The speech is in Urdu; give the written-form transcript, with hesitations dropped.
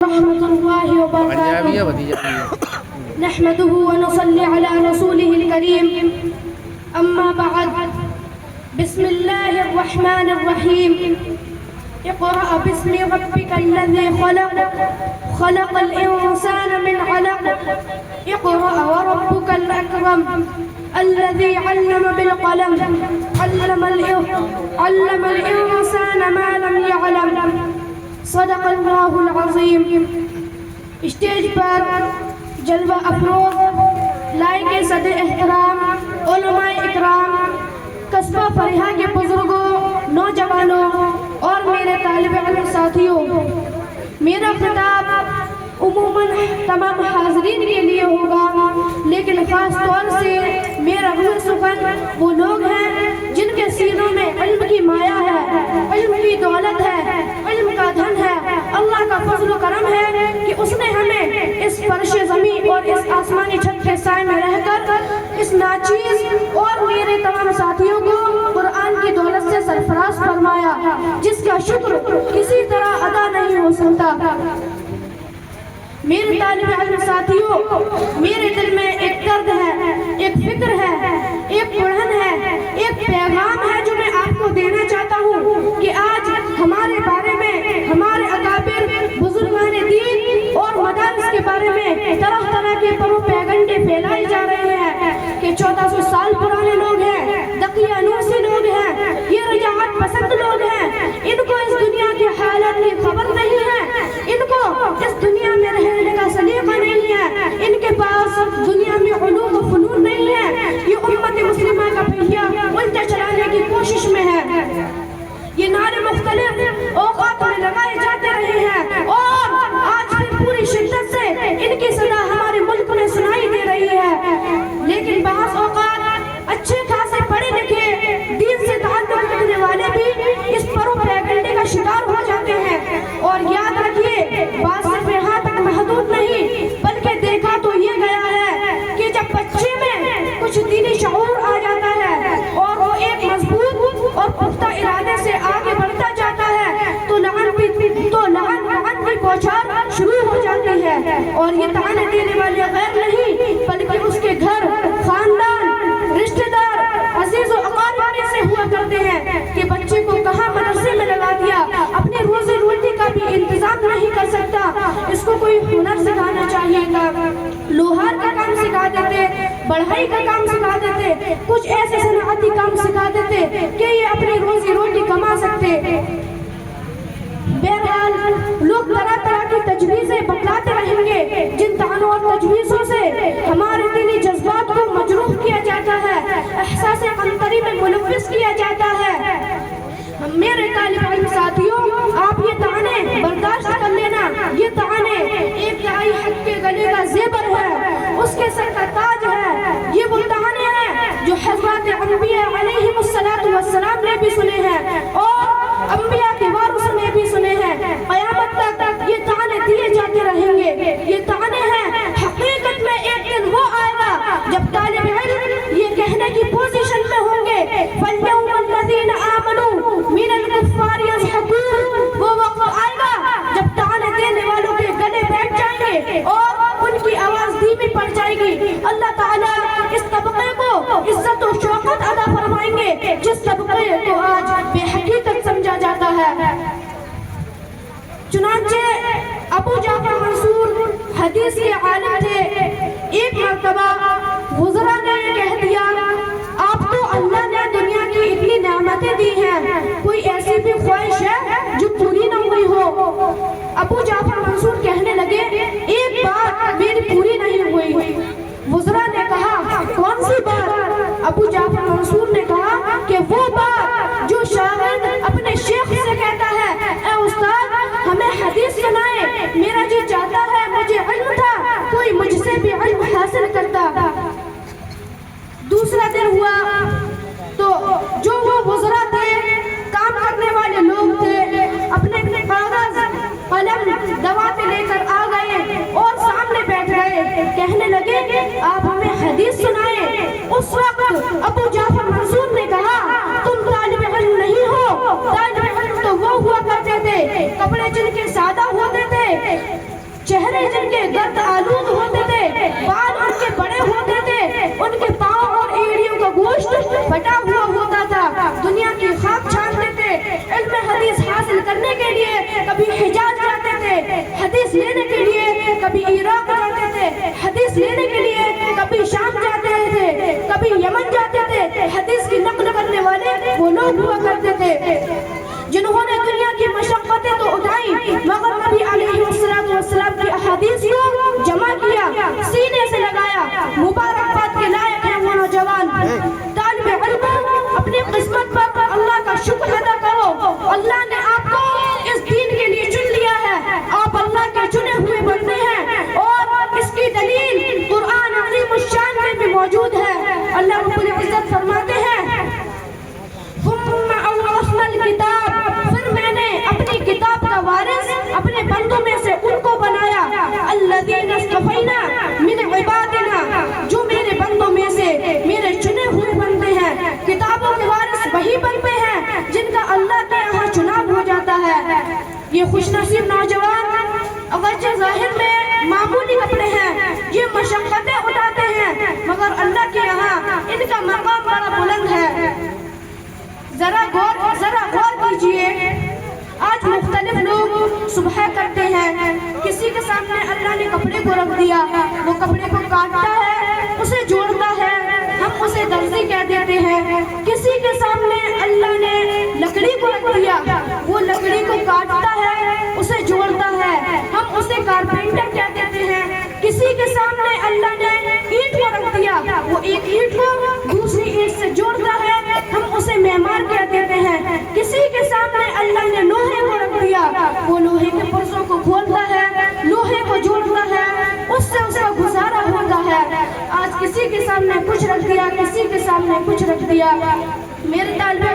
ورحمة الله وبركاته. نحمده ونصلي على رسوله الكريم. أما بعد، بسم الله الرحمن الرحيم. اقرأ باسم ربك الذي خلق، خلق الإنسان من علق. اقرأ وربك الأكرم الذي علم بالقلم، علم الإنسان ما لم يعلم. صدق اللہ العظیم. اسٹیج پر جلوہ افروز لائق صدر احترام علماء اکرام، قصبہ فریحہ کے بزرگوں، نوجوانوں اور میرے طالب علم ساتھیوں، میرا خطاب عموماً تمام حاضرین کے لیے ہوگا، لیکن خاص طور سے میرا روح سخن وہ لوگ ہیں جن کے سینوں میں علم کی مایا ہے، علم کی دولت ہے، علم کا دھن ہے. اللہ کا فضل و کرم ہے کہ اس نے ہمیں اس فرش زمین اور اس آسمانی چھت کے سائے میں رہ کر اس ناچیز اور میرے تمام ساتھیوں کو قرآن کی دولت سے سرفراز فرمایا، جس کا شکر کسی طرح ادا نہیں ہو سکتا. میرے طالب علم ساتھیوں، میرے دل میں ایک درد ہے، ایک فکر ہے، ایک پڑھن ہے، ایک پیغام ہے جو میں آپ کو دینا چاہتا ہوں کہ آج ہمارے بارے میں ہمارے اکابر بزرگان دین اور مدارس کے بارے میں طرح طرح کے پروپیگنڈے پھیلائے جا رہے ہیں کہ 1400 سال پرانے لوگ ہیں، دقیانوسی لوگ ہیں، یہ رجاعت پسند لوگ ہیں، ان کو اس دنیا کی حالت کی خبر نہیں ہے، ان کو اس دنیا میں رہنے کا سلیقہ نہیں ہے، ان کے پاس دنیا میں علوم و فنون نہیں ہے. یہ امت مسلمہ کا پہیہ الٹا چلانے کی کوشش میں ہے. یہ نعرے مختلف اوقات میں لگائے جاتے رہے ہیں اور آج بھی پوری شدت سے ان کی صدا ہمارے ملک میں سنائی دے رہی ہے. لیکن بعض اوقات اچھے خاصے پڑھے لکھے دین سے تعلق رکھنے والے بھی اس پروپیگنڈے کا شکار ہو جاتے ہیں. اور یاد رکھیے، بات صرف یہاں تک محدود نہیں بلکہ دیکھا تو یہ گیا ہے کہ جب بچے میں کچھ دینی شعور آ جاتا ہے اور وہ ایک مضبوط اور پختہ ارادے سے آگے بڑھتا جاتا ہے تو لعن کی بوچھار شروع ہو جاتی ہے. اور یہ طعنے دینے والے غیر نہیں بلکہ اس کے گھر، خاندان، رشتہ دار، عزیز و اقارب سے ہوا کرتے ہیں کہ بچے کو کہاں مدرسے میں لگا دیا، اپنی روزی روٹی کا بھی انتظام نہیں کر سکتا، اس کو کوئی ہنر سکھانا چاہیے تھا، لوہار کا کام سکھا دیتے، بڑھائی کا کام سکھا دیتے، کچھ ایسے صنعتی کام سکھا دیتے کہ یہ اپنی روزی روٹی کما سکتے. بہرحال لوگ طرح طرح کی تجویزیں بتلاتے رہیں گے جن طعنوں اور تجویزوں سے ہمارے دینی جذبات کو مجروح کیا جاتا ہے، احساس قنطری میں ملوث کیا جاتا ہے. میرے طالب علم ساتھیوں، آپ یہ طعنے برداشت کر لینا. یہ طعنے ایک داعی حق کے گلے کا زیور ہے، اس کے سر کا تاج ہے. یہ وہ طعنے ہیں جو حضرات انبیاء علیہم السلام نے بھی سنے ہیں اور انبیاء کے وارث نے بھی سنے ہیں. قیامت تک یہ طعنے دیے جاتے رہیں گے. یہ طعنے ہیں، حقیقت میں ایک دن وہ آئے گا جب طالب علم یہ کہنے کی پوزیشن میں ہوں گے فَالْيَوْمَ الَّذِينَ آمَنُوا مِنَ الْكُفَّارِ يَضْحَكُونَ. وہ وقت آئے گا جب طعنے دینے والوں کے گلے بیٹھ جائیں گے اور ان کی آواز دھیمی پڑ جائے گی. اللہ تعالیٰ اس طبقے کو عزت و شوقت عطا فرمائیں گے جس طبقے کو آج بے حقیقت سمجھا جاتا ہے. چنانچہ ابو جعفر منصور حدیث کے عالم تھے. ایک مرتبہ وزراء نے یہ کہہ دیا، آپ کو اللہ نے دنیا کی اتنی نعمتیں دی ہیں، کوئی ایسی بھی خواہش ہے جو پوری نہ ہوئی ہو؟ ابو جعفر منصور کہنے لگے، ایک بات میری پوری نہیں ہوئی. وزراء نے کہا، کون سی بات؟ ابو جعفر منصور نے کہا کہ وہ بات جو شاگرد اپنے شیخ سے کہتا ہے، اے استاد ہمیں حدیث سنائے، میرا جی چاہتا ہے مجھے علم تھا، کوئی مجھ سے بھی علم حاصل کرتا. دوسرا دن ہوا تو جو وہ وزراء تھے، کام کرنے والے لوگ تھے، اپنے کاغذ قلم دوات لے چہرے جن کے گرد آلود ہوتے تھے، بال ان کے بڑے ہوتے تھے، ان کے پاؤں اور ایڑیوں کا گوشت پھٹا ہوا ہوتا تھا، دنیا کی خاک چھانتے تھے، علم حدیث حاصل کرنے کے لیے کبھی حجاز جاتے تھے، حدیث لینے کے لیے کبھی عراق جاتے تھے، حدیث لینے کے لیے کبھی شام جاتے تھے، کبھی یمن جاتے تھے، حدیث کی نقل کرنے والے وہ لوگ ہوا کرتے تھے جنہوں نے دنیا کی مشقتیں تو اٹھائی مگر نبی علیہ السلام کی احادیث کو جمع کیا، سینے سے لگایا۔ مبارکباد کے لائق ہیں وہ نوجوان۔ طالب علم اپنی قسمت پر اللہ کا شکر ادا کرو، اللہ نے آپ کو اس دین کے لیے چن لیا ہے، آپ اللہ کے چنے ہوئے بندے ہیں، اور اس کی دلیل قرآن عظیم الشان میں بھی موجود ہے۔ اللہ رب العزت فرماتے ہیں ثم اورثنا الکتاب، پھر میں نے اپنی کتاب کا وارث اپنے بندوں میں سے ان کو بنایا، الذین اصطفینا من عبادنا، جو میرے بندوں میں سے میرے چنے ہوئے بندے ہیں۔ کتابوں کے وارث وہی بنتے ہیں جن کا اللہ کے یہاں چناؤ ہو جاتا ہے۔ یہ خوش نصیب نوجوان اگرچہ ظاہر میں معمولی کپڑے ہیں، یہ مشقتیں اٹھاتے ہیں، مگر اللہ کے یہاں ان کا مقام بڑا بلند ہے۔ ذرا غور کیجئے، آج مختلف لوگ صبح کرتے ہیں، کسی کے سامنے اللہ نے کپڑے کو رکھ دیا، وہ کپڑے کو کاٹتا ہے، اسے جوڑتا ہے، ہم اسے درزی کہہ دیتے ہیں۔ کسی کے سامنے اللہ نے لکڑی کو رکھ دیا، وہ لکڑی کو کاٹتا ہے، اسے جوڑتا ہے، ہم اسے کارپینٹر کہہ دیتے ہیں۔ کسی کے سامنے اللہ نے اینٹ کو رکھ دیا، وہ ایک اینٹ کو دوسری اینٹ سے جوڑتا ہے، ہم اسے معمار کہہ دیتے ہیں۔ کسی کے سامنے اللہ نے لوہے کو رکھ دیا، وہ لوہے کے پرزوں کو کھولتا ہے، لوہے کو جوڑتا ہے، اس سے اس کا گزارا ہوتا ہے۔ آج کسی کے سامنے کچھ رکھ دیا، کسی کے سامنے کچھ رکھ دیا۔ میرے طالب